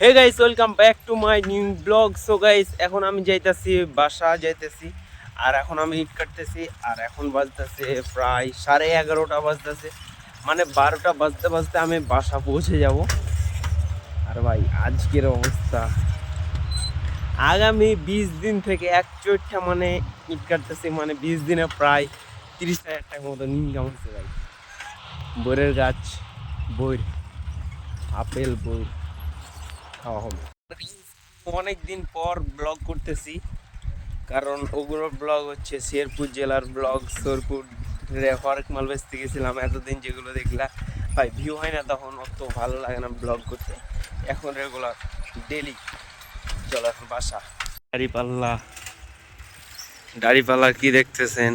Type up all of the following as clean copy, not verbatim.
Hey guys, welcome back to my new vlog. So guys, এখন আমি যাইতেছি বাসা যাইতেছি। আর এখন আমি ইট কাটতেছি। আর এখন বাজতেছে প্রায় 11:30 বাজতেছে, মানে 12টা বাজতে বাজতে আমি বাসা পৌঁছে যাব। আর ভাই আজকের অবস্থা, আগামী 20 দিন থেকে এক চোটটা মানে ইট কাটতেছি, মানে 20 দিনে প্রায় 30,000 টাকার মতো ইনকাম হচ্ছে ভাই। বইয়ের গাছ, বই, আপেল বই খাওয়া হবে। অনেক দিন পর ব্লগ করতেছি, কারণ ওগুলো ব্লগ হচ্ছে শেরপুর জেলার ব্লগ। শেরপুর হরেক মাল বেচতে গেছিলাম এতদিন, যেগুলো দেখলাম ভাই ভিউ হয় না, তখন অত ভালো লাগে না ব্লগ করতে। এখন রেগুলার ডেলি চলো এখন বাসা। দাড়িপাল্লা, দাড়িপাল্লা কি দেখতেছেন?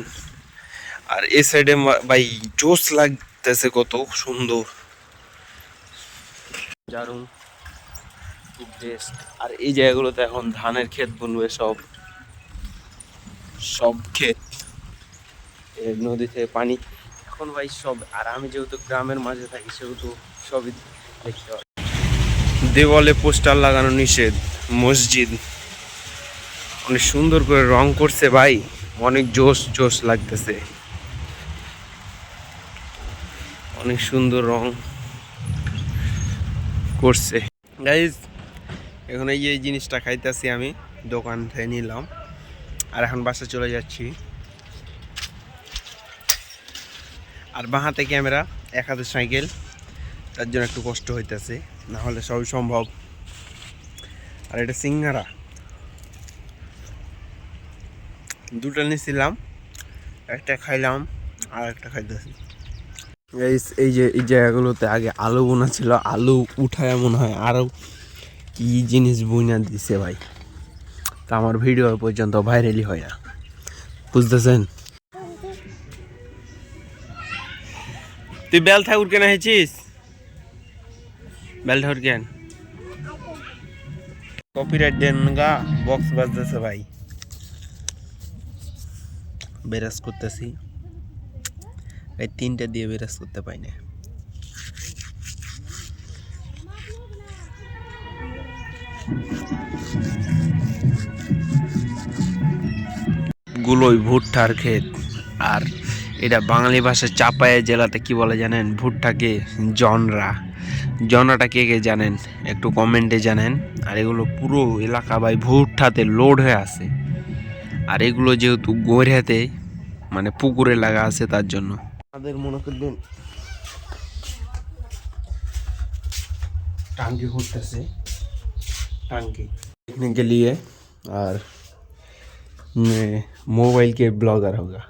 আর এ সাইডে ভাই জোস লাগতেছে, কত সুন্দর দারুণ, খুব বেস্ট। আর এই জায়গাগুলোতে এখন ধানের ক্ষেত বুনবে, সব সব ক্ষেত, নদী থেকে পানি এখন ভাই সব। আর আমি যেহেতু গ্রামের মাঝে থাকি, সেহেতু সবই দেখতে হয়। দেওয়ালে পোস্টার লাগানো নিষেধ, মসজিদ অনেক সুন্দর করে রং করছে ভাই, অনেক জোশ জোশ লাগতেছে, অনেক সুন্দর রং করছে গাইজ। এখন এই জিনিসটা খাইতেছি আমি, দোকান থেকে নিলাম। আর এখন বাসা চলে যাচ্ছি। আর বাঁ হাতে ক্যামেরা, এক হাতে সাইকেল, তার জন্য একটু কষ্ট হইতেছে, না হলে সবই সম্ভব। আর এটা সিঙ্গারা, দুটো নিয়েছিলাম, একটা খাইলাম আর একটা খাইতেছি। এই জায়গাগুলোতে আগে আলু বোনা ছিল, আলু উঠায় মনে হয় আরও কি জিনিস বুনা দিছে ভাই, তা আমার ভিডিও পর্যন্ত ভাইরালই হয় না, বুঝতেছেন? তুই বেল ঠাকুর কেন হয়েছিস? বেল ঠাকুর কেন? কপিরাইট দেন গা, বক্স বাজতেছে ভাই, বেরাজ করতেছি। এই 3টা দিয়ে বেরাজ করতে পাই না। গুলোই ভুট্টার ক্ষেত। আর এটা বাঙালি ভাষায় চাপায়ে জেলাতে কি বলে জানেন? ভুট্টাকে জনরা। জনরাটা কে কে জানেন একটু কমেন্টে জানেন। আর এগুলো পুরো এলাকা ভাই ভুট্টাতে লোড হয়ে আছে। আর এগুলো যেহেতু গড়িয়াতে মানে পুকুরে লাগা আছে, তার জন্য আমাদের মনে করবেন টাঙ্কি ঘুরতেছে, টাঙ্কি देखने के लिए। और मैं मोबाइल के ब्लॉगर होगा,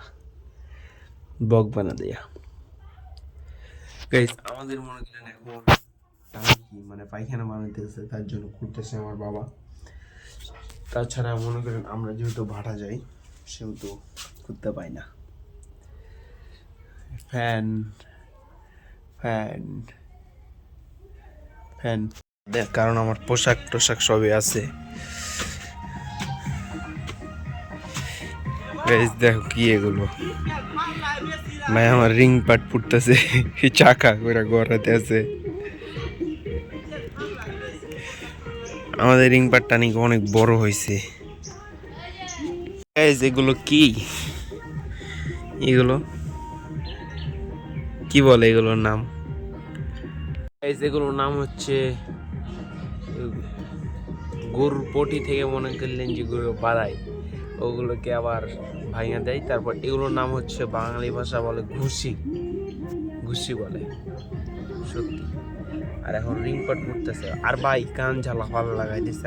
ব্লগ বানা দেয়া। গাইস, আমাদের মনে করেন এখন টাঙ্কি মানে পায়খানা বানাইতেছে, তার জন্য করতেছে আমার বাবা। তাছাড়া মনে করেন আমরা যেহেতু ভাড়া যাই, সেহেতু করতে পাই না। ফ্যান ফ্যান ফ্যান দেখ, কারণ আমার পোশাক টোশাক সবই আছে। গাইস দেখো কি এগুলো ভাই, আমার রিং পাট ফুটতেছে, চাকা করে গড়াতে আছে। আমাদের রিং পাটটা নাকি অনেক বড় হয়েছে। গাইস এগুলো কি, এগুলো কি বলে এগুলোর নাম? গাইস এগুলোর নাম হচ্ছে গরুর পটি থেকে মনে করলেন যেগুলো বাড়ায়, ওগুলোকে আবার ভাঙা দেয়। তারপর এগুলোর নাম হচ্ছে বাঙালি ভাষা বলে ঘুষি, ঘুষি বলে সত্যি। আর এখন রিং পাট করতেছে, আর ভাই কান ঝালা ভালো লাগাই দিচ্ছে।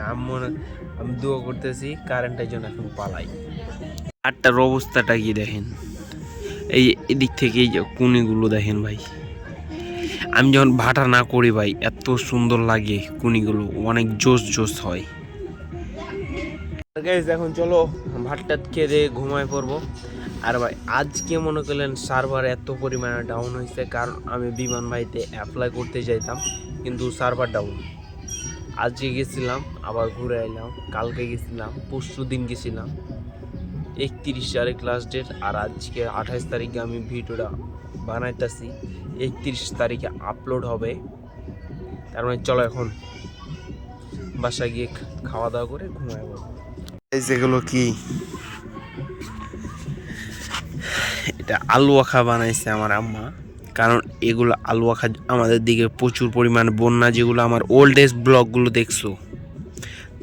আমি দোয়া করতেছি কারেন্টের জন্য এখন পালাই। আটটার অবস্থাটা কি দেখেন, এই এদিক থেকে এই যে কুনিগুলো দেখেন ভাই। আমি যখন ভাটা না করি ভাই, এত সুন্দর লাগে কুনিগুলো, অনেক জোস জোস হয়। এখন চলো ভাতটা খেয়ে দিয়ে ঘুমায় পড়বো। আর ভাই আজকে মনে করলেন সার্ভার এত পরিমাণে ডাউন হয়েছে, কারণ আমি বিমান ভাইতে অ্যাপ্লাই করতে যাইতাম, কিন্তু সার্ভার ডাউন। আজকে গেছিলাম, আবার ঘুরে এলাম, কালকে গেছিলাম, পরশু দিন গেছিলাম। 31 তারিখ লাস্ট ডেট। আর আজকে 28 তারিখে আমি ভিডিওটা বানাইতেছি, 31 তারিখে আপলোড হবে। তার মানে চলো এখন বাসায় গিয়ে খাওয়া দাওয়া করে ঘুমায় পড়বো। এই যেগুলো কি, এটা আলু আখা বানাইছে আমার আম্মা। কারণ এগুলো আলু আখা আমাদের দিকে প্রচুর পরিমাণ বন্যা, যেগুলো আমার ওল্ড এজ ব্লগগুলো দেখছো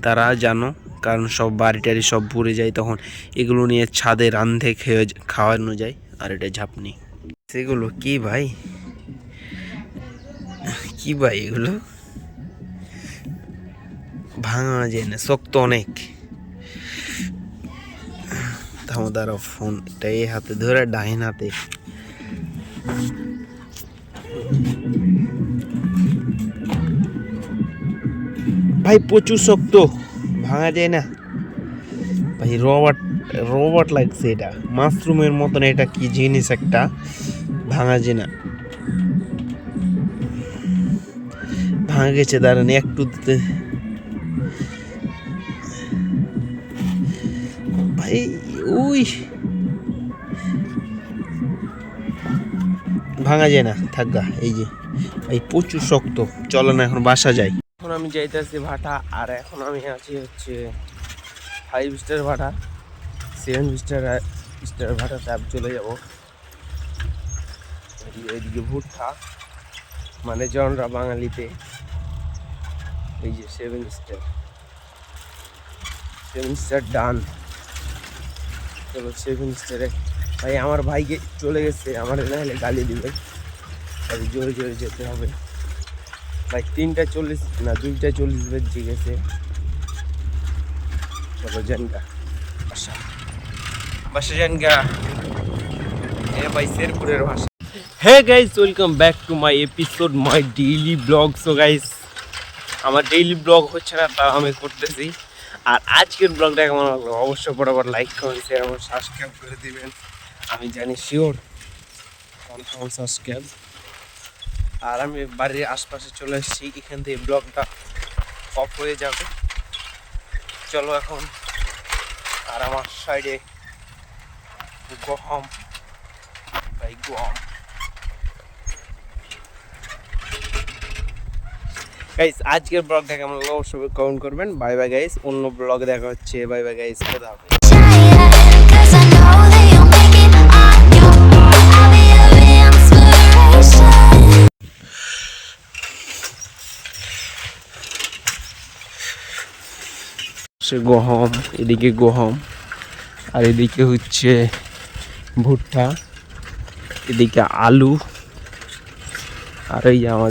তারা জানো। কারণ সব বাড়ি টাড়ি সব ভরে যায়, তখন এগুলো নিয়ে ছাদে রান্ধে খাওয়ানো যায়। আর এটা ঝাপনি। সেগুলো কি ভাই, কি ভাই এগুলো ভাঙা যায় না, শক্ত অনেক। দাঁড়াও, ফোনটা এই হাতে ধরে ডাইন হাতে, ভাই প্রচুর শক্ত, ভাঙা যায় না ভাই। রবার্ট রবার্ট লাগছে এটা, মাশরুমের মতন। এটা কি জিনিস একটা, ভাঙা যায় না। ভাঙা গেছে, দাঁড়ান একটু দিতে ভাই। উই ভাঙা যায় না, থাকগা। এই যে ভাই প্রচুর শক্ত। চলো না এখন বাসা যাই। এখন আমি যাইতেছি ভাটা, আর এখন আমি আছি হচ্ছে 5 স্টার ভাটা, 7 স্টার ভাটাতে আমি চলে যাব। এইদিকে ভুট্টা মানে জনরা বাঙালিতে, এই যে 7 স্টার ডান। চলো 7 স্টারে। ভাই আমার ভাইকে চলে গেছে, আমার না হলে গালি দিবে। তাই জোরে জোরে যেতে হবে ভাই। 3:40 না 2:40 বেজে গেছে। চলো জানগা বাসা জানগা। এ ভাই শেরপুরের ভাষা। Hey guys, welcome back to my episode, my daily vlog. So guys, আমার ডেইলি ব্লগ হচ্ছে না, তা আমি করতেছি। আর আজকের ব্লগটা কেমন লাগলো অবশ্যই বরাবর লাইক কমেন্ট শেয়ার এবং সাবস্ক্রাইব করে দিবেন। আমি জানি শিওর কনফার্ম সাবস্ক্রাইব। আর আমি বাড়ির আশপাশে চলে এসেছি, এখান থেকে ব্লগটা অফ হয়ে যাবে। চলো এখন। আর আমার সাইডে গহম, ভাই গহম। গাইস আজকের ব্লগটা কেমন লাগলো অবশ্যই কমেন্ট করবেন। বাই বাই গাইস, অন্য ব্লগে দেখা হচ্ছে। বাই বাই গাইস, খোদা হাফেজ। গহম, এদিকে গহম, আর এদিকে হচ্ছে ভুট্টা, এদিকে আলু, আর এই আমার